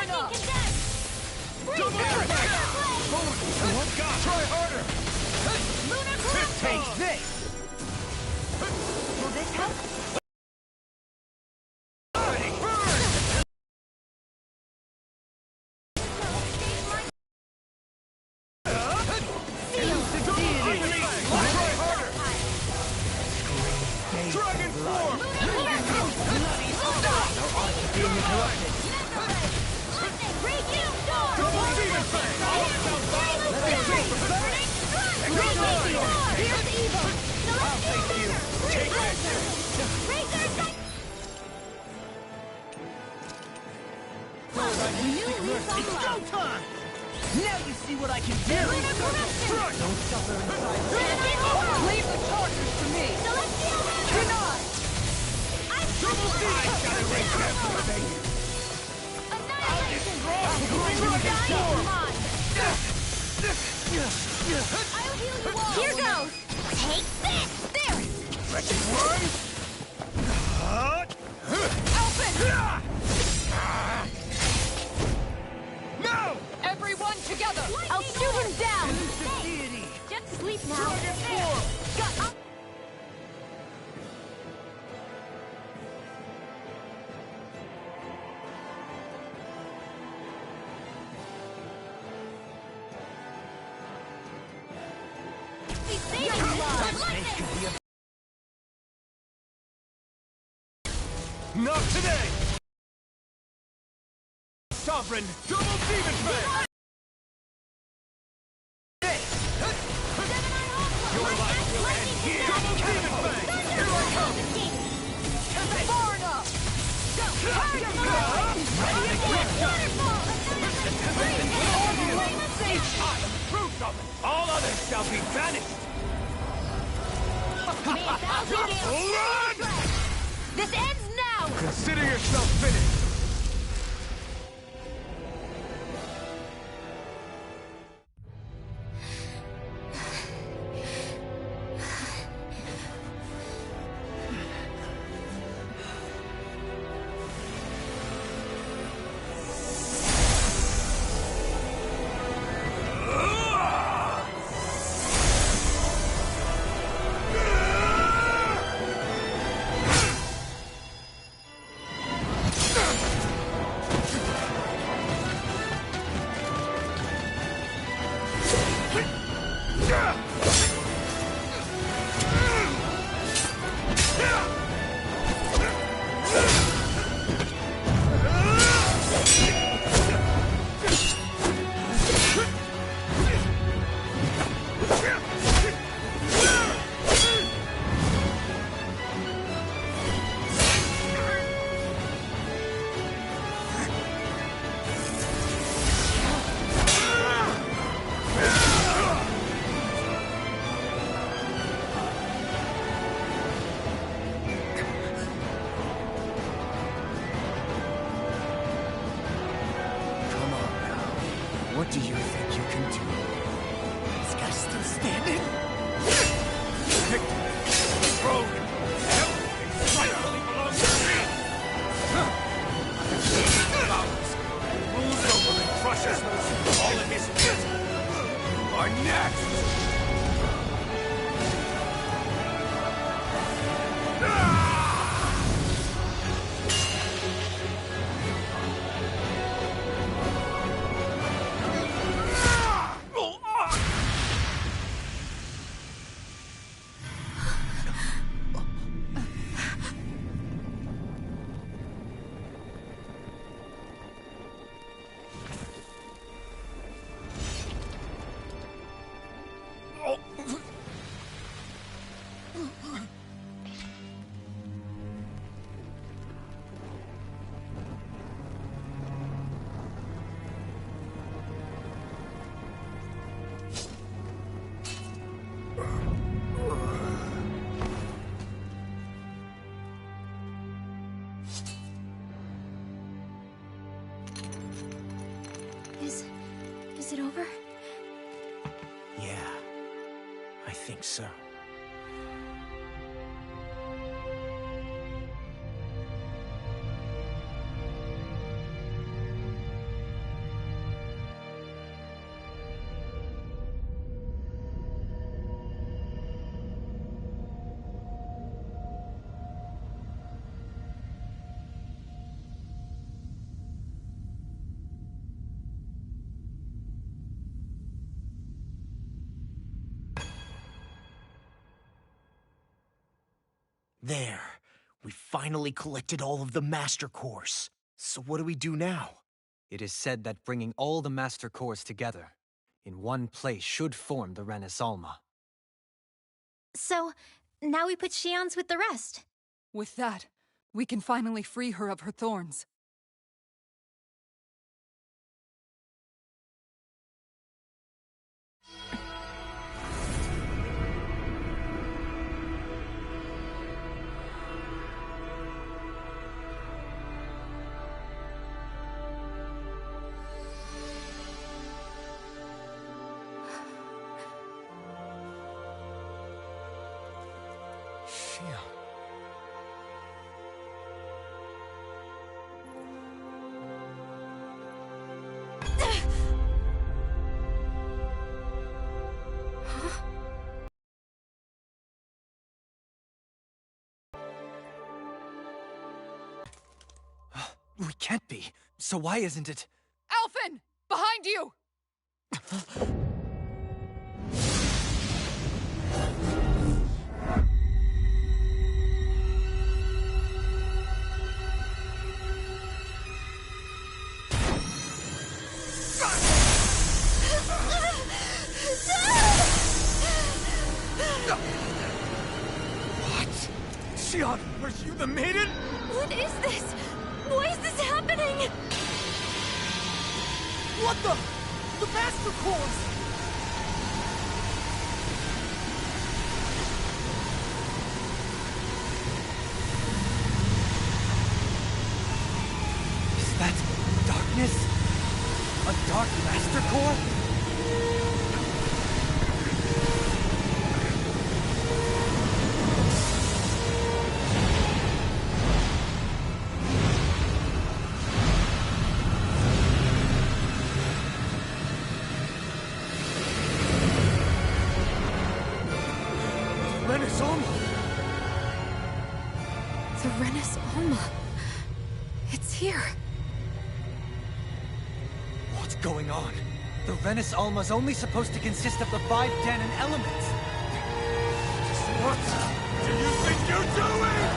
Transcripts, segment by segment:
Attacking condemned! Double try harder! Lunar Corruption! Take this! Will this help? Dragon form! Double demon fang! I'll take you! Take this! It's go time! Now you see what I can do! Don't suffer inside. Leave the tortures to me! Denied! Double demon! Here goes! Take this! There! Wretched worm! Open! No! Everyone together! I'll shoot him down! Deity! Just sleep now. Got up. He's saving lives! Not today! Sovereign, double demon fang! Your life will end here! Double demon fang! Here I come! Far enough! I am proof of it! All others shall be vanished! Run! This ends now! Consider yourself finished! What do you think you can do? This guy's still standing? Victory! Throne! Everything rightfully belongs to me! Rules over and crushes those who fall in his pit! You are next! Is it over? Yeah, I think so. There. We finally collected all of the Master Cores. So what do we do now? It is said that bringing all the Master Cores together in one place should form the Renis Alma. So, now we put Shionne's with the rest. With that, we can finally free her of her thorns. Shion. We can't be. So why isn't it? Alphen! Behind you! What? Shion, are you the maiden? What is this? Why is this happening? What the? The Master Cores! Is that darkness? A Dark Master Core? Renis Alma! The Renis Alma. It's here. What's going on? The Renis Alma's only supposed to consist of the 5 Danon elements. What do you think you're doing?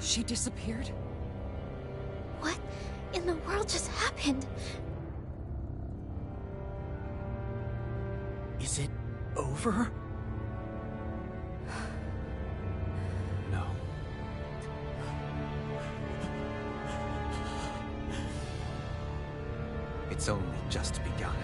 She disappeared? What in the world just happened? Is it over? No. It's only just begun.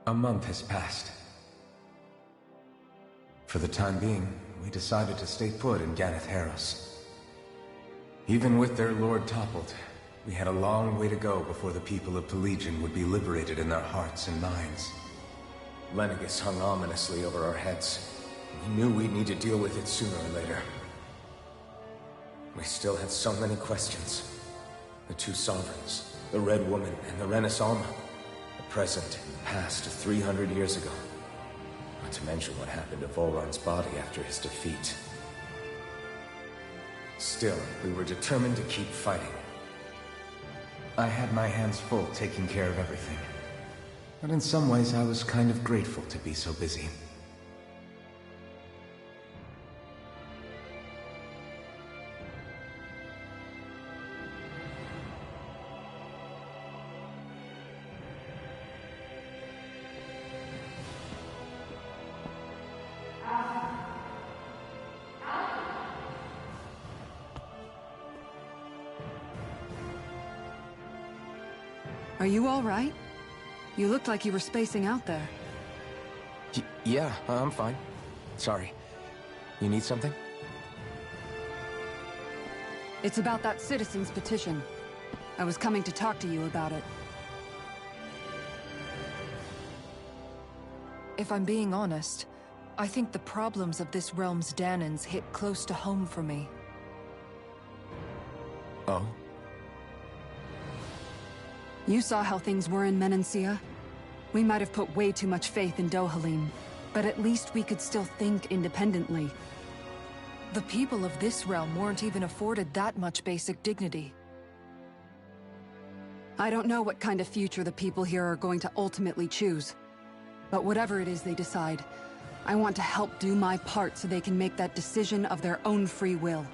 A month has passed. For the time being, we decided to stay put in Ganath Haros. Even with their lord toppled, we had a long way to go before the people of Pelegion would be liberated in their hearts and minds. Lenegis hung ominously over our heads. We knew we'd need to deal with it sooner or later. We still had so many questions. The two sovereigns, the Red Woman and the Renis Alma. The present and past of 300 years ago. Not to mention what happened to Volron's body after his defeat. Still, we were determined to keep fighting. I had my hands full taking care of everything. But in some ways, I was kind of grateful to be so busy. Are you all right? You looked like you were spacing out there. Yeah, I'm fine. Sorry. You need something? It's about that citizen's petition. I was coming to talk to you about it. If I'm being honest, I think the problems of this realm's Dahnans hit close to home for me. Oh? You saw how things were in Menancia. We might have put way too much faith in Dohalim, but at least we could still think independently. The people of this realm weren't even afforded that much basic dignity. I don't know what kind of future the people here are going to ultimately choose. But whatever it is they decide, I want to help do my part so they can make that decision of their own free will.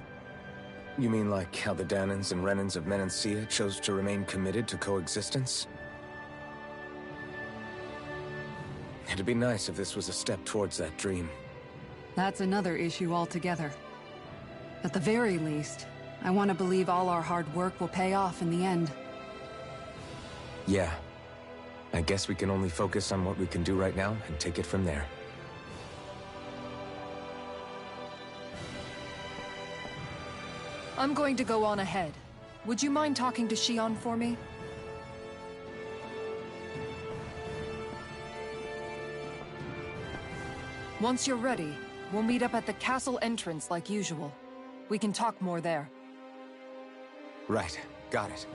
You mean like how the Dahnans and Renans of Menancia chose to remain committed to coexistence? It'd be nice if this was a step towards that dream. That's another issue altogether. At the very least, I want to believe all our hard work will pay off in the end. Yeah. I guess we can only focus on what we can do right now and take it from there. I'm going to go on ahead. Would you mind talking to Shionne for me? Once you're ready, we'll meet up at the castle entrance like usual. We can talk more there. Right. Got it.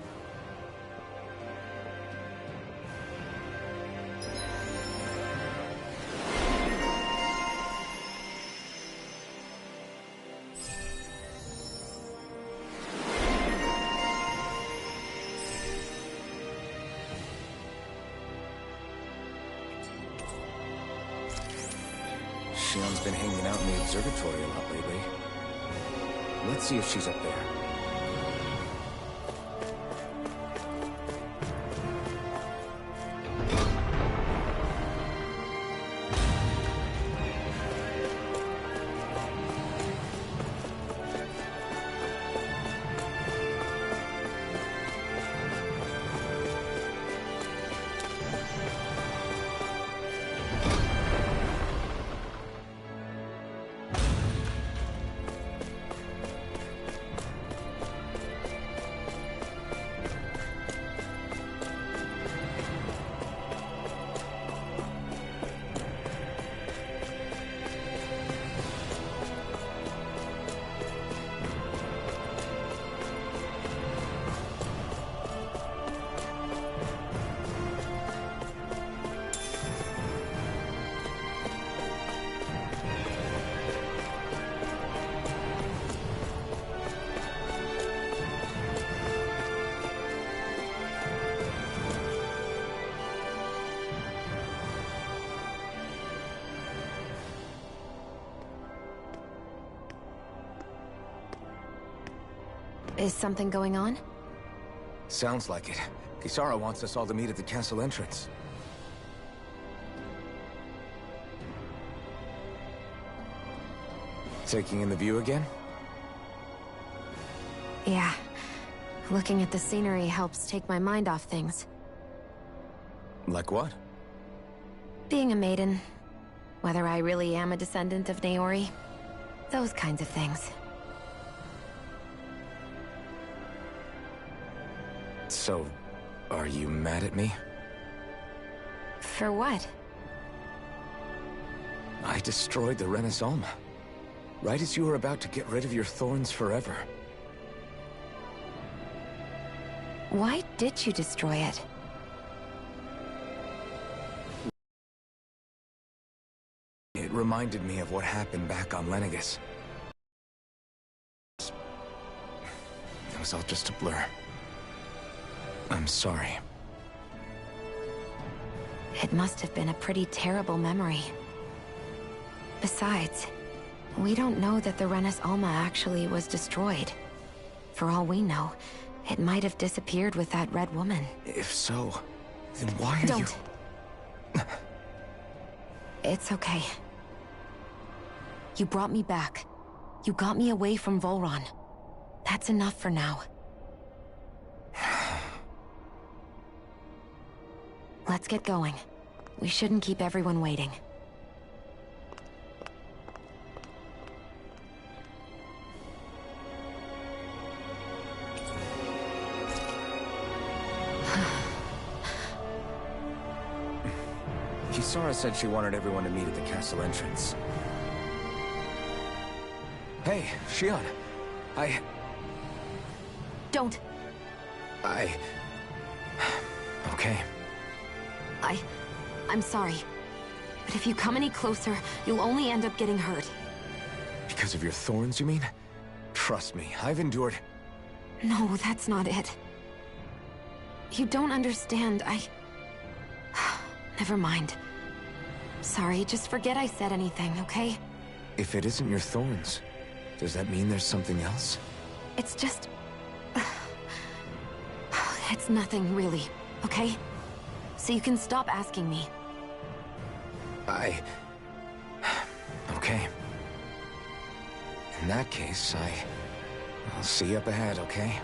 Shionne's been hanging out in the observatory a lot lately. Let's see if she's up there. Is something going on? Sounds like it. Kisara wants us all to meet at the castle entrance. Taking in the view again? Yeah. Looking at the scenery helps take my mind off things. Like what? Being a maiden. Whether I really am a descendant of Naori. Those kinds of things. So, are you mad at me? For what? I destroyed the Renis Alma. Right as you were about to get rid of your thorns forever. Why did you destroy it? It reminded me of what happened back on Lenegis. It was all just a blur. I'm sorry. It must have been a pretty terrible memory. Besides, we don't know that the Renis Alma actually was destroyed. For all we know, it might have disappeared with that red woman. If so, then why are Don't. It's okay. You brought me back. You got me away from Volron. That's enough for now. Let's get going. We shouldn't keep everyone waiting. Kisara said she wanted everyone to meet at the castle entrance. Hey, Shion. Don't. Okay. I'm sorry. But if you come any closer, you'll only end up getting hurt. Because of your thorns, you mean? Trust me, I've endured... No, that's not it. You don't understand, Never mind. Sorry, just forget I said anything, okay? If it isn't your thorns, does that mean there's something else? It's just... It's nothing, really, okay? So you can stop asking me. Okay. In that case, I'll see you up ahead, okay?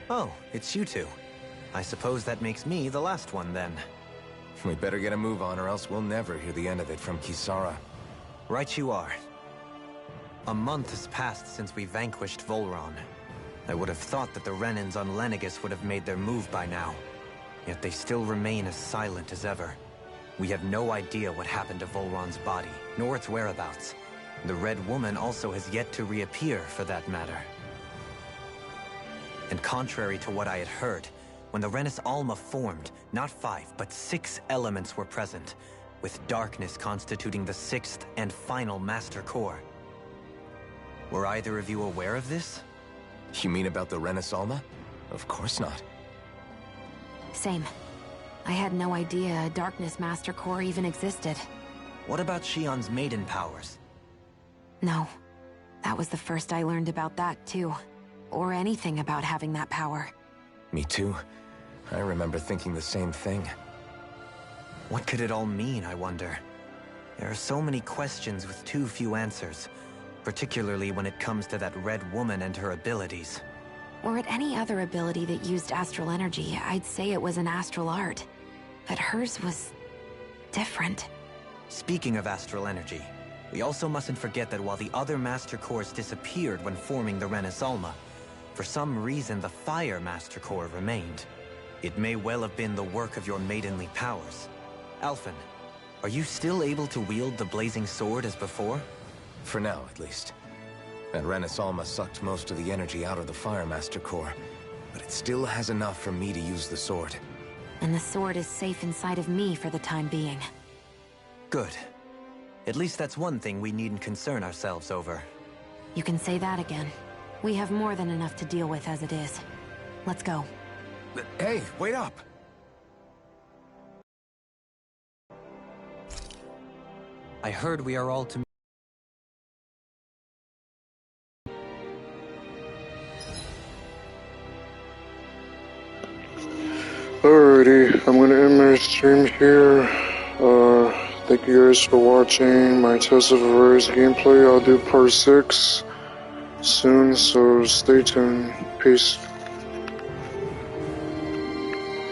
Oh, it's you two. I suppose that makes me the last one then. We better get a move on or else we'll never hear the end of it from Kisara. Right you are. A month has passed since we vanquished Volron. I would have thought that the Renans on Lenegis would have made their move by now. Yet they still remain as silent as ever. We have no idea what happened to Volron's body, nor its whereabouts. The Red Woman also has yet to reappear, for that matter. And contrary to what I had heard, when the Renis Alma formed, not 5, but 6 elements were present, with darkness constituting the 6th and final Master Core. Were either of you aware of this? You mean about the Renis Alma? Of course not. Same. I had no idea a Darkness Master Core even existed. What about Shionne's maiden powers? No. That was the first I learned about that, too. Or anything about having that power. Me too. I remember thinking the same thing. What could it all mean, I wonder? There are so many questions with too few answers, particularly when it comes to that Red Woman and her abilities. Were it any other ability that used astral energy, I'd say it was an astral art. But hers was different. Speaking of astral energy, we also mustn't forget that while the other Master Cores disappeared when forming the Renis Alma, for some reason the Fire Master Core remained. It may well have been the work of your maidenly powers. Alphen, are you still able to wield the blazing sword as before? For now, at least. That Renis Alma sucked most of the energy out of the Fire Master Core, but it still has enough for me to use the sword. And the sword is safe inside of me for the time being. Good. At least that's one thing we needn't concern ourselves over. You can say that again. We have more than enough to deal with as it is. Let's go. Hey, wait up! I heard we are all to... Alrighty, I'm gonna end my stream here. Thank you guys for watching my Tales of Arise gameplay. I'll do part 6 soon, so stay tuned. Peace.